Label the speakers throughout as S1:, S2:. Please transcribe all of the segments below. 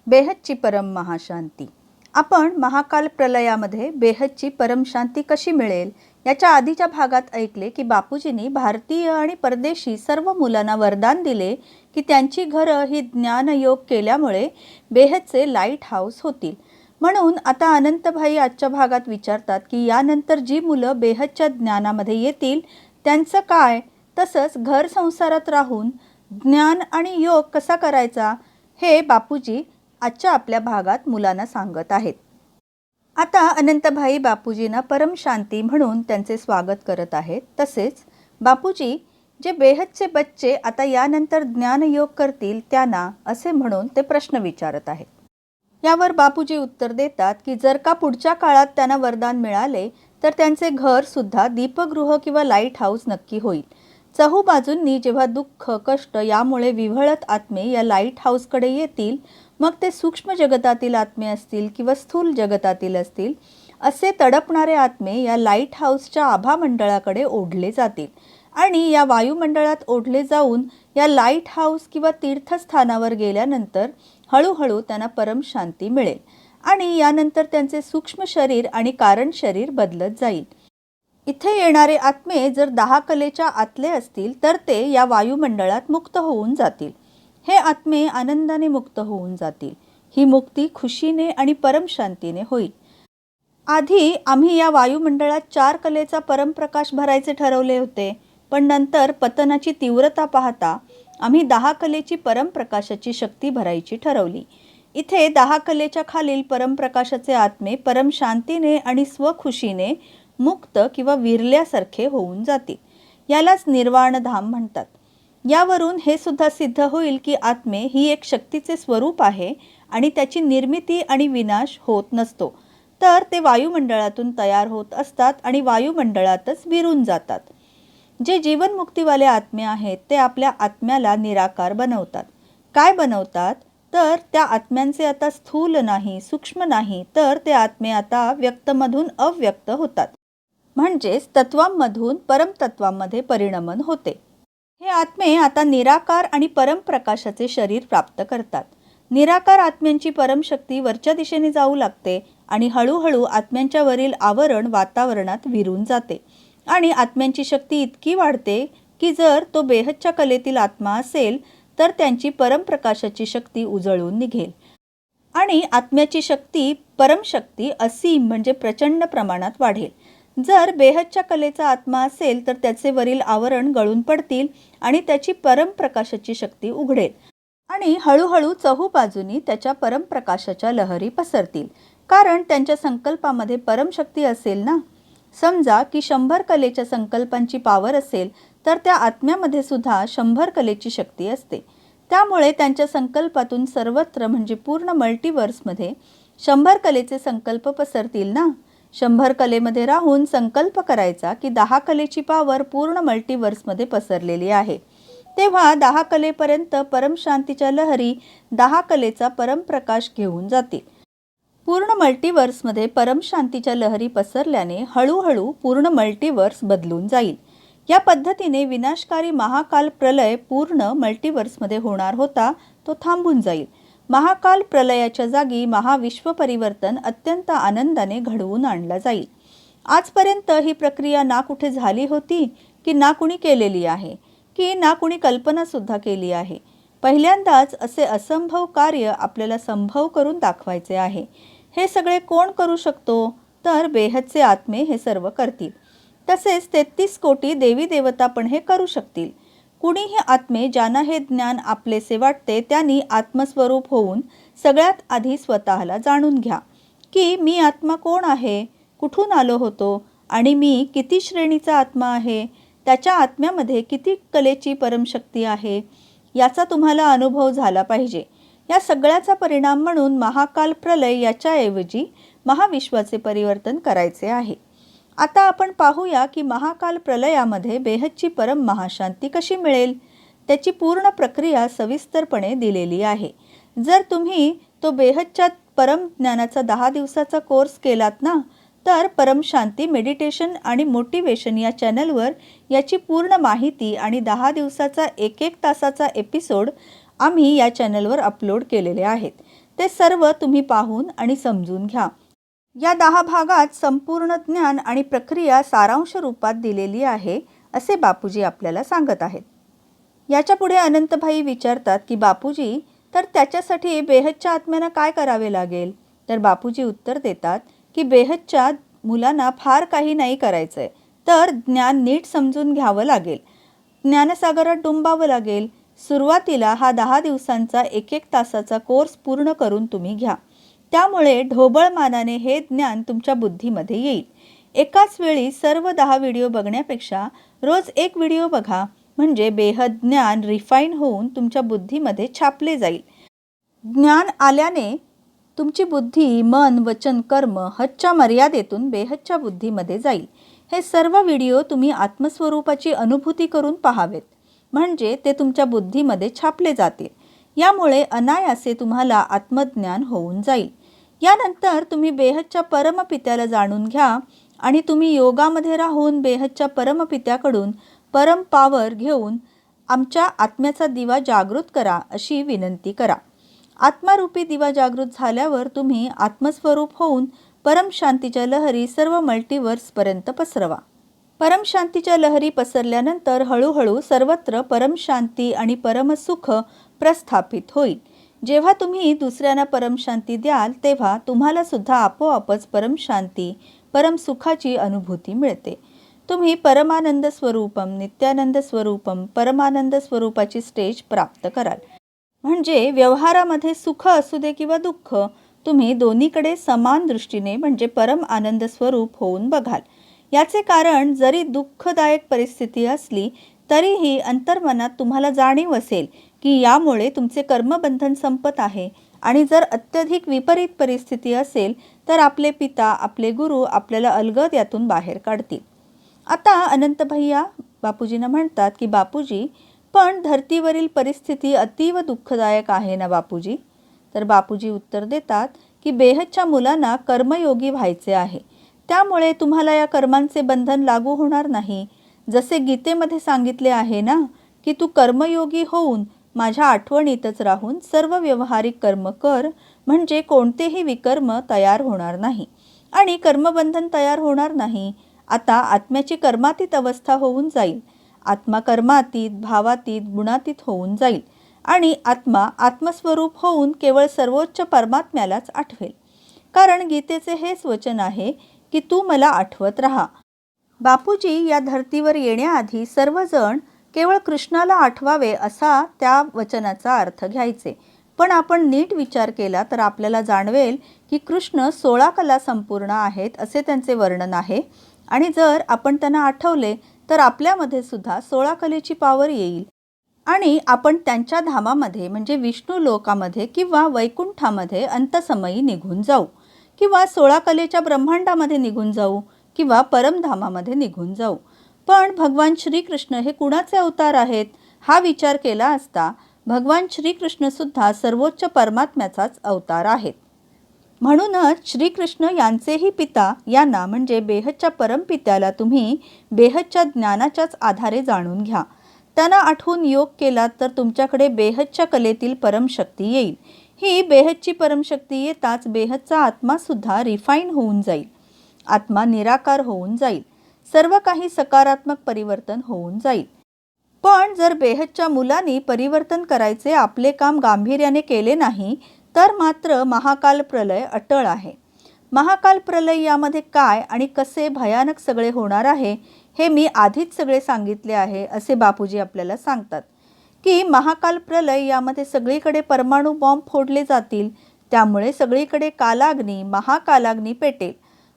S1: बेहदची परम महाशांती. आपण महाकाल प्रलयामध्ये बेहदची परमशांती कशी मिळेल याच्या आधीच्या भागात ऐकले की बापूजींनी भारतीय आणि परदेशी सर्व मुलांना वरदान दिले की त्यांची घरं ही ज्ञानयोग केल्यामुळे बेहदचे लाईट हाऊस होतील. म्हणून आता अनंतभाई आजच्या भागात विचारतात की यानंतर जी मुलं बेहदच्या ज्ञानामध्ये येतील त्यांचं काय, तसंच घर संसारात राहून ज्ञान आणि योग कसा करायचा हे बापूजी आजच्या आपल्या भागात मुलांना सांगत आहेत. आता अनंतभाई बापूजींना परम शांती म्हणून त्यांचे स्वागत करत आहेत. तसेच बापूजी जे बेहदचे बच्चे आता यानंतर ज्ञानयोग करतील त्यांना असे म्हणून ते प्रश्न विचारत आहेत. यावर बापूजी उत्तर देतात की जर का पुढच्या काळात त्यांना वरदान मिळाले तर त्यांचे घर सुद्धा दीपगृह किंवा लाईट हाऊस नक्की होईल. चहूबाजूंनी जेव्हा दुःख कष्ट यामुळे विव्हळत आत्मे या लाईट हाऊसकडे येतील, मग ते सूक्ष्म जगतातील आत्मे असतील किंवा स्थूल जगतातील असतील, असे तडपणारे आत्मे या लाईट हाऊसच्या आभा मंडळाकडे ओढले जातील आणि या वायुमंडळात ओढले जाऊन या लाईट हाऊस किंवा तीर्थस्थानावर गेल्यानंतर हळूहळू त्यांना परम शांती मिळेल आणि यानंतर त्यांचे सूक्ष्म शरीर आणि कारण शरीर बदलत जाईल. इथे येणारे आत्मे जर 10 कलेच्या आतले असतील तर ते या वायुमंडळात मुक्त होऊन जातील. हे आत्मे आनंदाने मुक्त होऊन जातील. ही मुक्ती खुशीने आणि परमशांतीने होईल. आधी आम्ही या वायुमंडळात 4 कलेचा परमप्रकाश भरायचे ठरवले होते, पण नंतर पतनाची तीव्रता पाहता आम्ही 10 कलेची परमप्रकाशाची शक्ती भरायची ठरवली. इथे 10 कलेच्या खालील परमप्रकाशाचे आत्मे परमशांतीने आणि स्वखुशीने मुक्त किंवा विरल्यासारखे होऊन जातील. यालाच निर्वाणधाम म्हणतात. यावरून हे सुद्धा सिद्ध होईल की आत्मे ही एक शक्तीचे स्वरूप आहे आणि त्याची निर्मिती आणि विनाश होत नसतो, तर ते वायुमंडळातून तयार होत असतात आणि वायुमंडळातच विरून जातात. जे जीवनमुक्तीवाले आत्मे आहेत ते आपल्या आत्म्याला निराकार बनवतात. काय बनवतात तर त्या आत्म्यांचे आता स्थूल नाही, सूक्ष्म नाही, तर ते आत्मे आता व्यक्तमधून अव्यक्त होतात. म्हणजेच तत्वांमधून परमतत्वांमध्ये परिणमन होते. हे आत्मे आता निराकार आणि परमप्रकाशाचे शरीर प्राप्त करतात. निराकार आत्म्यांची परमशक्ती वरच्या दिशेने जाऊ लागते आणि हळूहळू आत्म्यांच्या वरील आवरण वातावरणात विरून जाते आणि आत्म्यांची शक्ती इतकी वाढते की जर तो बेहदच्या कलेतील आत्मा असेल तर त्यांची परमप्रकाशाची शक्ती उजळून निघेल आणि आत्म्याची शक्ती परमशक्ती असीम म्हणजे प्रचंड प्रमाणात वाढेल. जर बेहदच्या कलेचा आत्मा असेल तर त्याचे वरील आवरण गळून पडतील आणि त्याची परमप्रकाशाची शक्ती उघडेल आणि हळूहळू चहूबाजूनी त्याच्या परमप्रकाशाच्या लहरी पसरतील, कारण त्यांच्या संकल्पामध्ये परमशक्ती असेल ना. समजा की 100 कलेच्या संकल्पांची पावर असेल तर त्या आत्म्यामध्ये सुद्धा 100 कलेची शक्ती असते. त्यामुळे त्यांच्या संकल्पातून सर्वत्र म्हणजे पूर्ण मल्टिवर्समध्ये 100 कलेचे संकल्प पसरतील ना. 100 कलेमध्ये राहून संकल्प करायचा की 10 कलेची पावर पूर्ण मल्टिवर्समध्ये पसरलेली आहे. तेव्हा 10 कलेपर्यंत परमशांतीच्या लहरी 10 कलेचा परमप्रकाश घेऊन जातील. पूर्ण मल्टिवर्समध्ये परमशांतीच्या लहरी पसरल्याने हळूहळू पूर्ण मल्टिवर्स बदलून जाईल. या पद्धतीने विनाशकारी महाकाल प्रलय पूर्ण मल्टिवर्समध्ये होणार होता तो थांबून जाईल. महाकाल प्रलयाच्या जागी महाविश्व परिवर्तन अत्यंत आनंदाने घडवून आणला जाईल. आजपर्यंत ही प्रक्रिया ना कुठे झाली होती की ना कुणी केलेली आहे की ना कुणी कल्पनासुद्धा केली आहे. पहिल्यांदाच असे असंभव कार्य आपल्याला संभव करून दाखवायचे आहे. हे सगळे कोण करू शकतो तर बेहदचे आत्मे हे सर्व करतील. तसेच 33 कोटी देवी देवता पण हे करू शकतील. कुणीही आत्मे ज्यांना हे ज्ञान आपलेसे वाटते त्यांनी आत्मस्वरूप होऊन सगळ्यात आधी स्वतःला जाणून घ्या की मी आत्मा कोण आहे, कुठून आलो होतो आणि मी किती श्रेणीचा आत्मा आहे, त्याच्या आत्म्यामध्ये किती कलेची परमशक्ती आहे याचा तुम्हाला अनुभव झाला पाहिजे. या सगळ्याचा परिणाम म्हणून महाकाल प्रलय याच्याऐवजी महाविश्वाचे परिवर्तन करायचे आहे. आता आपण पाहूया की महाकाल प्रलयामध्ये बेहदची परम महाशांती कशी मिळेल. त्याची पूर्ण प्रक्रिया सविस्तरपणे दिलेली आहे. जर तुम्ही तो बेहदच्या परम ज्ञानाचा 10 दिवसाचा कोर्स केलात ना, तर परमशांती मेडिटेशन आणि मोटिवेशन या चॅनलवर याची पूर्ण माहिती आणि 10 दिवसाचा 1-1 तासाचा एपिसोड आम्ही या चॅनलवर अपलोड केलेले आहेत. ते सर्व तुम्ही पाहून आणि समजून घ्या. या 10 भागात संपूर्ण ज्ञान आणि प्रक्रिया सारांश रूपात दिलेली आहे असे बापूजी आपल्याला सांगत आहेत. याच्या पुढे अनंतभाई विचारतात की बापूजी, तर त्याच्यासाठी बेहदच्या आत्म्यानं काय करावे लागेल? तर बापूजी उत्तर देतात की बेहदच्या मुलांना फार काही नाही करायचंय, तर ज्ञान नीट समजून घ्यावं लागेल, ज्ञानसागरात डुंबावं लागेल. सुरुवातीला हा 10 दिवसांचा 1-1 तासाचा कोर्स पूर्ण करून तुम्ही घ्या. त्यामुळे ढोबळ मानाने हे ज्ञान तुमच्या बुद्धीमध्ये येईल. एकाच वेळी सर्व 10 व्हिडिओ बघण्यापेक्षा रोज एक व्हिडिओ बघा, म्हणजे बेहद ज्ञान रिफाईन होऊन तुमच्या बुद्धीमध्ये छापले जाईल. ज्ञान आल्याने तुमची बुद्धी, मन, वचन, कर्म हदच्या मर्यादेतून बेहदच्या बुद्धीमध्ये जाईल. हे सर्व व्हिडिओ तुम्ही आत्मस्वरूपाची अनुभूती करून पाहावेत, म्हणजे ते तुमच्या बुद्धीमध्ये छापले जातील. यामुळे अनायासे तुम्हाला आत्मज्ञान होऊन जाईल. यानंतर तुम्ही बेहदच्या परमपित्याला जाणून घ्या आणि तुम्ही योगामध्ये राहून बेहदच्या परमपित्याकडून परम पावर घेऊन आमच्या आत्म्याचा दिवा जागृत करा अशी विनंती करा. आत्मारूपी दिवा जागृत झाल्यावर तुम्ही आत्मस्वरूप होऊन परमशांतीच्या लहरी सर्व मल्टिवर्सपर्यंत पसरवा. परमशांतीच्या लहरी पसरल्यानंतर हळूहळू सर्वत्र परमशांती आणि परमसुख प्रस्थापित होईल. जेव्हा तुम्ही दुसऱ्यांना परमशांती द्याल तेव्हा तुम्हाला सुद्धा आपोआपच परमशांती, परमसुखाची अनुभूती मिळते. तुम्ही परमानंद स्वरूपम, नित्यानंद स्वरूपम, परमानंद स्वरूपाची स्टेज प्राप्त कराल. म्हणजे व्यवहारामध्ये सुख असू दे किंवा दुःख, तुम्ही दोन्हीकडे समान दृष्टीने म्हणजे परम आनंद स्वरूप होऊन बघाल. याचे कारण जरी दुःखदायक परिस्थिती असली तरीही अंतर्मनात तुम्हाला जाणीव असेल की यामुळे तुमचे कर्मबंधन संपत आहे. आणि जर अत्यधिक विपरीत परिस्थिती असेल तर आपले पिता, आपले गुरु आपल्याला अलगद यातून बाहेर काढतील. आता अनंत भैया बापूजींना म्हणतात की बापूजी, पण धर्तीवरील परिस्थिती अतीव दुःखदायक आहे ना बापूजी? तर बापूजी उत्तर देतात की बेहदच्या मुलांना कर्मयोगी व्हायचे आहे. त्यामुळे तुम्हाला या कर्मांचे बंधन लागू होणार नाही. जसे गीतेमध्ये सांगितले आहे ना की तू कर्मयोगी होऊन माझ्या आठवणीतच राहून सर्व व्यवहारिक कर्म कर, म्हणजे कोणतेही विकर्म तयार होणार नाही आणि कर्मबंधन तयार होणार नाही. आता आत्म्याची कर्मातीत अवस्था होऊन जाईल. आत्मा कर्मातीत, भावातीत, गुणातीत होऊन जाईल आणि आत्मा आत्मस्वरूप होऊन केवळ सर्वोच्च परमात्म्यालाच आठवेल. कारण गीतेचे हेच वचन आहे की तू मला आठवत राहा. बापूजी या धर्तीवर येण्याआधी सर्वजण केवळ कृष्णाला आठवावे असा त्या वचनाचा अर्थ घ्यायचे. पण आपण नीट विचार केला तर आपल्याला जाणवेल की कृष्ण 16 कला संपूर्ण आहेत असे त्यांचे वर्णन आहे. आणि जर आपण त्यांना आठवले तर आपल्यामध्ये सुद्धा 16 कलेची पावर येईल आणि आपण त्यांच्या धामामध्ये म्हणजे विष्णू लोकामध्ये किंवा वैकुंठामध्ये अंतसमयी निघून जाऊ, किंवा 16 कलेच्या ब्रह्मांडामध्ये निघून जाऊ, किंवा परमधामामध्ये निघून जाऊ. पण भगवान श्रीकृष्ण हे कुणाचे अवतार आहेत हा विचार केला असता भगवान श्रीकृष्ण सुद्धा सर्वोच्च परमात्म्याचाच अवतार आहेत. म्हणूनच श्रीकृष्ण यांचेही पिता यांना म्हणजे बेहदच्या परमपित्याला तुम्ही बेहदच्या ज्ञानाच्याच आधारे जाणून घ्या. त्यांना आठवून योग केलात तर तुमच्याकडे बेहदच्या कलेतील परमशक्ती येईल. ही बेहदची परमशक्ती येताच बेहदचा आत्मासुद्धा रिफाईन होऊन जाईल. आत्मा निराकार होऊन जाईल. सर्व काही सकारात्मक परिवर्तन होऊन जाईल. पण जर बेहदच्या मुलांनी परिवर्तन करायचे आपले काम गांभीर्याने केले नाही तर मात्र महाकाल प्रलय अटळ आहे. महाकाल प्रलय यामध्ये काय आणि कसे भयानक सगळे होणार आहे हे मी आधीच सगळे सांगितले आहे असे बापूजी आपल्याला सांगतात की महाकाल प्रलय यामध्ये सगळीकडे परमाणु बॉम्ब फोडले जातील. त्यामुळे सगळीकडे कालाग्नी, महाकालाग्नी पेटेल.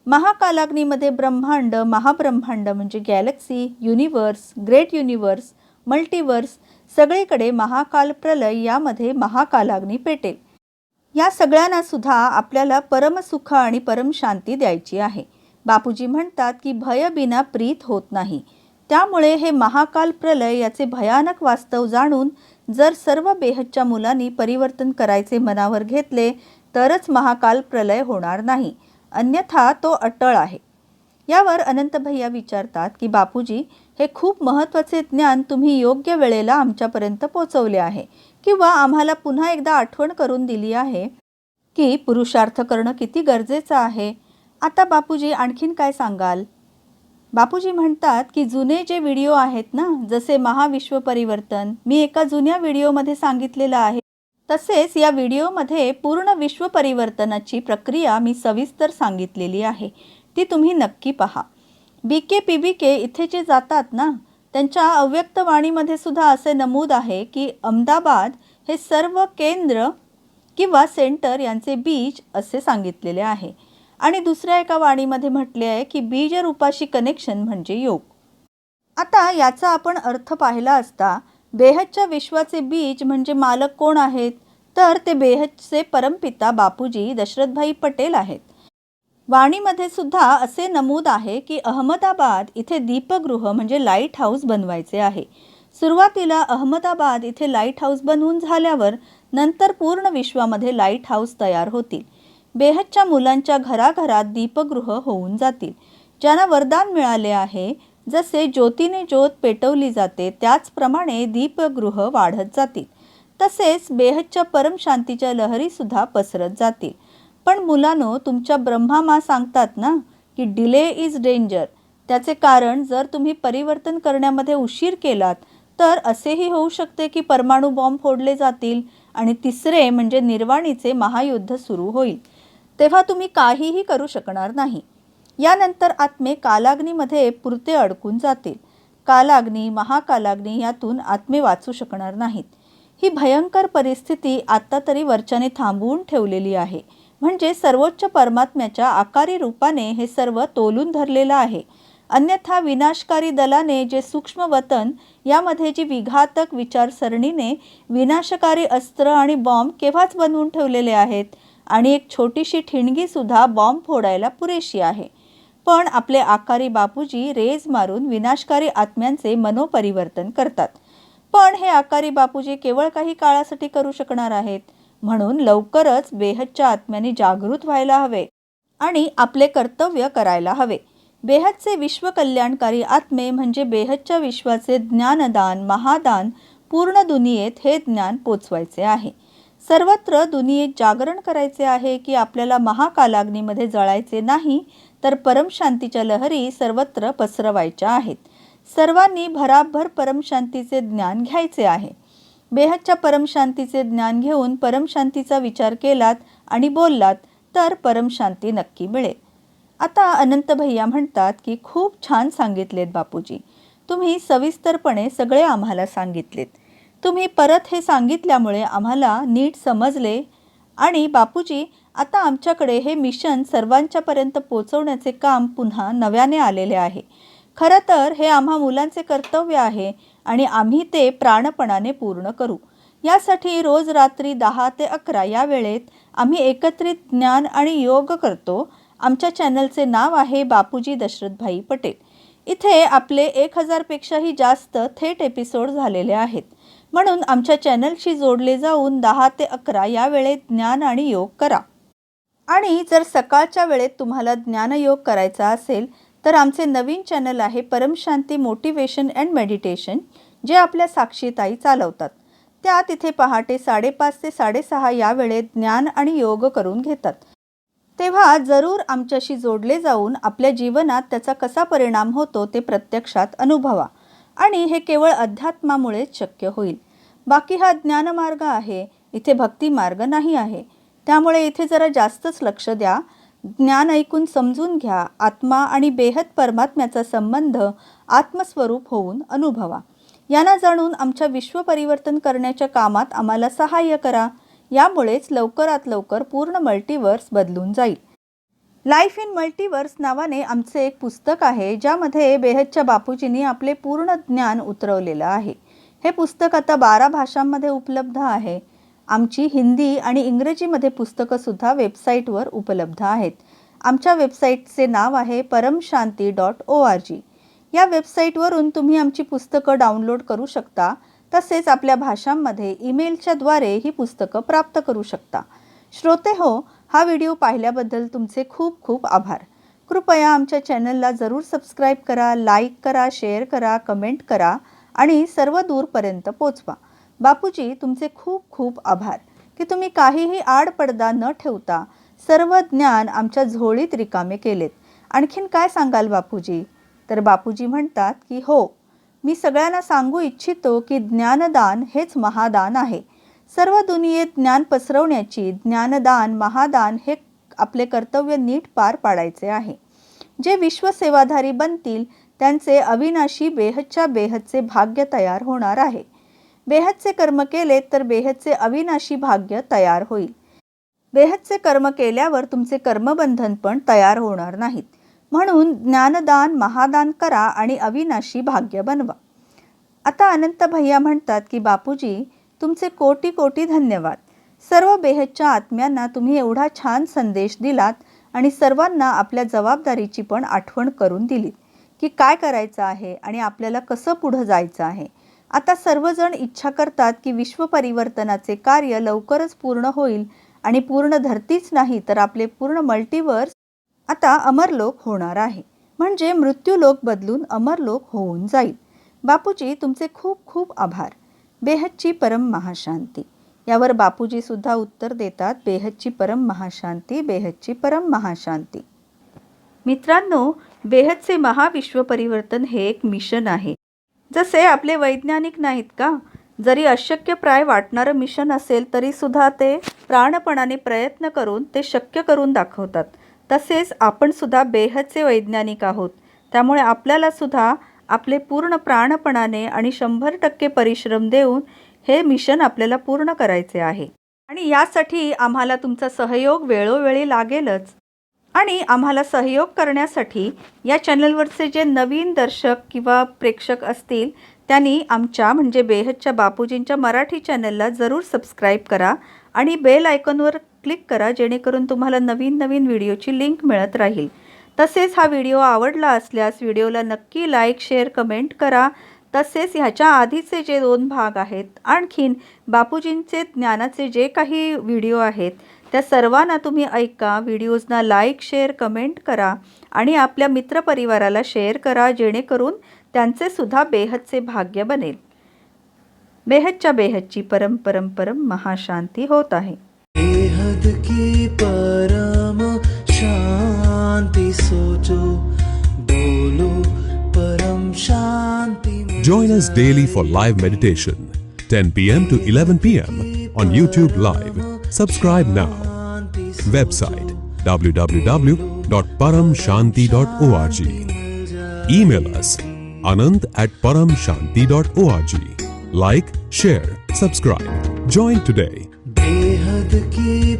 S1: महाकालाग्नीमध्ये ब्रह्मांड, महाब्रह्मांड म्हणजे Galaxy, universe, great universe, multiverse सगळीकडे महाकाल प्रलय यामध्ये महाकालाग्नी पेटेल. या सगळ्यांना सुद्धा आपल्याला परमसुख आणि परमशांती द्यायची आहे. बापूजी म्हणतात की भय बिना प्रीत होत नाही. त्यामुळे हे महाकाल प्रलय याचे भयानक वास्तव जाणून जर सर्व बेहदच्या मुलांनी परिवर्तन करायचे मनावर घेतले तरच महाकाल प्रलय होणार नाही, अन्यथा तो अटळ आहे. यावर अनंत भैया विचारतात की बापूजी, हे खूप महत्त्वाचे ज्ञान तुम्ही योग्य वेळेला आमच्यापर्यंत पोहोचवले आहे किंवा आम्हाला पुन्हा एकदा आठवण करून दिली आहे. की पुरुषार्थ करणं किती गरजेचं आहे. आता बापूजी आणखीन काय सांगाल? बापूजी म्हणतात की जुने जे व्हिडिओ आहेत ना, जसे महाविश्व परिवर्तन, मी एका जुन्या व्हिडिओमध्ये सांगितलेलं आहे. तसेच या व्हिडिओमध्ये पूर्ण विश्व परिवर्तनाची प्रक्रिया मी सविस्तर सांगितलेली आहे. ती तुम्ही नक्की पहा. BK इथे जे जातात ना, त्यांच्या अव्यक्त वाणीमध्ये सुद्धा असे नमूद आहे की अहमदाबाद हे सर्व केंद्र किंवा सेंटर यांचे बीज असे सांगितलेले आहे. आणि दुसऱ्या एका वाणीमध्ये म्हटले आहे की बीजरूपाशी कनेक्शन म्हणजे योग. आता याचा आपण अर्थ पाहिला असता बेहदच्या विश्वाचे बीज म्हणजे मालक कोण आहेत, तर ते बेहदचे परमपिता बापूजी दशरथभाई पटेल आहेत. वाणीमध्ये सुद्धा असे नमूद आहे की अहमदाबाद इथे दीपगृह म्हणजे लाईट हाऊस बनवायचे आहे. सुरुवातीला अहमदाबाद इथे लाईट हाऊस बनवून झाल्यावर नंतर पूर्ण विश्वामध्ये लाईट हाऊस तयार होतील. बेहदच्या मुलांच्या घराघरात दीपगृह होऊन जातील. ज्यांना वरदान मिळाले आहे, जसे ज्योतीने ज्योत पेटवली जाते त्याचप्रमाणे दीपगृह वाढत जातील. तसेच बेहदच्या परमशांतीच्या लहरीसुद्धा पसरत जातील. पण मुलांनो, तुमच्या ब्रह्मामा सांगतात ना की डिले इज डेंजर. त्याचे कारण जर तुम्ही परिवर्तन करण्यामध्ये उशीर केलात तर असेही होऊ शकते की परमाणु बॉम्ब फोडले जातील आणि तिसरे म्हणजे निर्वाणीचे महायुद्ध सुरू होईल. तेव्हा तुम्ही काहीही करू शकणार नाही. यानंतर आत्मे कालाग्नीमध्ये पुरते अडकून जातील. कालाग्नी, महाकालाग्नी यातून आत्मे वाचू शकणार नाहीत. ही भयंकर परिस्थिती आत्ता तरी वरच्याने थांबवून ठेवलेली आहे. म्हणजे सर्वोच्च परमात्म्याच्या आकारी रूपाने हे सर्व तोलून धरलेलं आहे. अन्यथा विनाशकारी दलाने जे सूक्ष्म वतन यामध्ये जी विघातक विचारसरणीने विनाशकारी अस्त्र आणि बॉम्ब केव्हाच बनवून ठेवलेले आहेत आणि एक छोटीशी ठिणगीसुद्धा बॉम्ब फोडायला पुरेशी आहे. पण आपले आकारी बापूजी रेज मारून विनाशकारी आत्म्यांचे मनोपरिवर्तन करतात. पण हे आकारी बापूजी केवळ काही काळासाठी करू शकणार आहेत. म्हणून लवकरच बेहदच्या आत्म्यांनी जागृत व्हायला हवे आणि आपले कर्तव्य करायला हवे. बेहदचे विश्वकल्याणकारी आत्मे म्हणजे बेहदच्या विश्वाचे ज्ञानदान, महादान पूर्ण दुनियेत हे ज्ञान पोचवायचे आहे. सर्वत्र दुनियेत जागरण करायचे आहे की आपल्याला महाकालाग्नीमध्ये जळायचे नाही, तर परमशांतीच्या लहरी सर्वत्र पसरवायच्या आहेत. सर्वांनी भराभर परमशांतीचे ज्ञान घ्यायचे आहे. बेहदच्या परमशांतीचे ज्ञान घेऊन परमशांतीचा विचार केलात आणि बोललात तर परमशांती नक्की मिळेल. आता अनंत भैया म्हणतात की खूप छान सांगितलेत बापूजी. तुम्ही सविस्तरपणे सगळे आम्हाला सांगितलेत. तुम्ही परत हे सांगितल्यामुळे आम्हाला नीट समजले आणि बापूजी आता आमच्याकडे हे मिशन सर्वांच्यापर्यंत पोचवण्याचे काम पुन्हा नव्याने आलेले आहे. खरं तर हे आम्हा मुलांचे कर्तव्य आहे आणि आम्ही ते प्राणपणाने पूर्ण करू. यासाठी रोज रात्री 10 ते 11 या वेळेत आम्ही एकत्रित ज्ञान आणि योग करतो. आमच्या चॅनलचे नाव आहे बापूजी दशरथभाई पटेल. इथे आपले 1000 पेक्षाही जास्त थेट एपिसोड झालेले आहेत. म्हणून आमच्या चॅनलशी जोडले जाऊन 10 ते 11 या वेळेत ज्ञान आणि योग करा. आणि जर सकाळच्या वेळेत तुम्हाला ज्ञानयोग करायचा असेल तर आमचे नवीन चॅनल आहे परमशांती मोटिवेशन अँड मेडिटेशन, जे आपल्या साक्षीताई चालवतात. त्या तिथे पहाटे 5:30 ते 6:30 या वेळेत ज्ञान आणि योग करून घेतात. तेव्हा जरूर आमच्याशी जोडले जाऊन आपल्या जीवनात त्याचा कसा परिणाम होतो ते प्रत्यक्षात अनुभवा. आणि हे केवळ अध्यात्मामुळेच शक्य होईल. बाकी हा ज्ञानमार्ग आहे, इथे भक्ती मार्ग नाही आहे. त्यामुळे इथे जरा जास्तच लक्ष द्या. ज्ञान ऐकून समजून घ्या. आत्मा आणि बेहद परमात्म्याचा संबंध आत्मस्वरूप होऊन अनुभवा. यांना जाणून आमच्या विश्व परिवर्तन करण्याच्या कामात आम्हाला सहाय्य करा. यामुळेच लवकरात लवकर पूर्ण मल्टीवर्स बदलून जाईल. लाईफ इन मल्टीवर्स नावाने आमचे एक पुस्तक आहे, ज्यामध्ये बेहदच्या बापूजींनी आपले पूर्ण ज्ञान उतरवलेलं आहे. हे पुस्तक आता 12 भाषांमध्ये उपलब्ध आहे. आमची हिंदी आणि इंग्रजीमध्ये पुस्तकंसुद्धा वेबसाईटवर उपलब्ध आहेत. आमच्या वेबसाईटचे नाव आहे paramshanti.org. या वेबसाईटवरून तुम्ही आमची पुस्तकं डाउनलोड करू शकता. तसेच आपल्या भाषांमध्ये ईमेलच्या द्वारे ही पुस्तकं प्राप्त करू शकता. श्रोते हो, हा व्हिडिओ पाहिल्याबद्दल तुमचे खूप खूप आभार. कृपया आमच्या चॅनलला जरूर सबस्क्राईब करा, लाईक करा, शेअर करा, कमेंट करा आणि सर्व दूरपर्यंत पोचवा. बापूजी तुमचे खूप खूप आभार. की तुम्ही काहीही आडपडदा न ठेवता सर्व ज्ञान आमच्या झोळीत रिकामे केलेत. आणखीन काय सांगाल बापूजी? तर बापूजी म्हणतात की हो, मी सगळ्यांना सांगू इच्छितो की ज्ञानदान हेच महादान आहे. सर्व दुनियेत ज्ञान पसरवण्याची ज्ञानदान महादान हे आपले कर्तव्य नीट पार पाडायचे आहे. जे विश्वसेवाधारी बनतील त्यांचे अविनाशी बेहदच्या बेहदचे भाग्य तयार होणार आहे. बेहदचे कर्म केले तर बेहदचे अविनाशी भाग्य तयार होईल. बेहदचे कर्म केल्यावर तुमचे कर्मबंधन पण तयार होणार नाहीत. म्हणून ज्ञानदान महादान करा आणि अविनाशी भाग्य बनवा. आता अनंत भैया म्हणतात की बापूजी, तुमचे कोटी कोटी धन्यवाद. सर्व बेहदच्या आत्म्यांना तुम्ही एवढा छान संदेश दिलात आणि सर्वांना आपल्या जबाबदारीची पण आठवण करून दिलीत की काय करायचं आहे आणि आपल्याला कसं पुढं जायचं आहे. आता सर्वजण इच्छा करतात की विश्वपरिवर्तनाचे कार्य लवकरच पूर्ण होईल आणि पूर्ण धरतीच नाही तर आपले पूर्ण मल्टिवर्स आता अमरलोक होणार आहे. म्हणजे मृत्यूलोक बदलून अमरलोक होऊन जाईल. बापूजी, तुमचे खूप खूप आभार. बेहदची परम महाशांती. यावर बापूजी सुद्धा उत्तर देतात, बेहदची परम महाशांती, बेहदची परम महाशांती. मित्रांनो, बेहदचे महाविश्वपरिवर्तन हे एक मिशन आहे. जसे आपले वैज्ञानिक नाहीत का, जरी अशक्यप्राय वाटणारं मिशन असेल तरी सुद्धा ते प्राणपणाने प्रयत्न करून ते शक्य करून दाखवतात. तसेच आपण सुद्धा बेहदचे वैज्ञानिक आहोत. त्यामुळे आपल्याला सुद्धा आपले पूर्ण प्राणपणाने आणि 100% परिश्रम देऊन हे मिशन आपल्याला पूर्ण करायचे आहे. आणि यासाठी आम्हाला तुमचा सहयोग वेळोवेळी लागेलच. आणि आम्हाला सहयोग करण्यासाठी या चॅनलवरचे जे नवीन दर्शक किंवा प्रेक्षक असतील त्यांनी आमच्या म्हणजे बेहदच्या बापूजींच्या मराठी चॅनलला जरूर सबस्क्राईब करा आणि बेल आयकॉनवर क्लिक करा, जेणेकरून तुम्हाला नवीन नवीन व्हिडिओची लिंक मिळत राहील. तसेच हा व्हिडिओ आवडला असल्यास व्हिडिओला नक्की लाईक, शेअर, कमेंट करा. तसेच ह्याच्या आधीचे जे 2 भाग आहेत, आणखीन बापूजींचे ज्ञानाचे जे काही व्हिडिओ आहेत त्या सर्वांना तुम्ही ऐका. व्हिडिओजना लाईक, शेअर, कमेंट करा आणि आपल्या मित्रपरिवाराला शेअर करा, जेणेकरून त्यांचे सुद्धा बेहदचे भाग्य बनेल. बेहदच्या बेहदची परम परम परम महाशांती होत आहे.
S2: बेहद की परम शांति सोचो, बोलो परम शांति.
S3: Join us daily for live meditation, 10 p.m. to 11 p.m. on YouTube Live. Subscribe now. Website www.paramshanti.org. Email us anant@paramshanti.org. Like, share, subscribe. Join today.
S2: बेहद की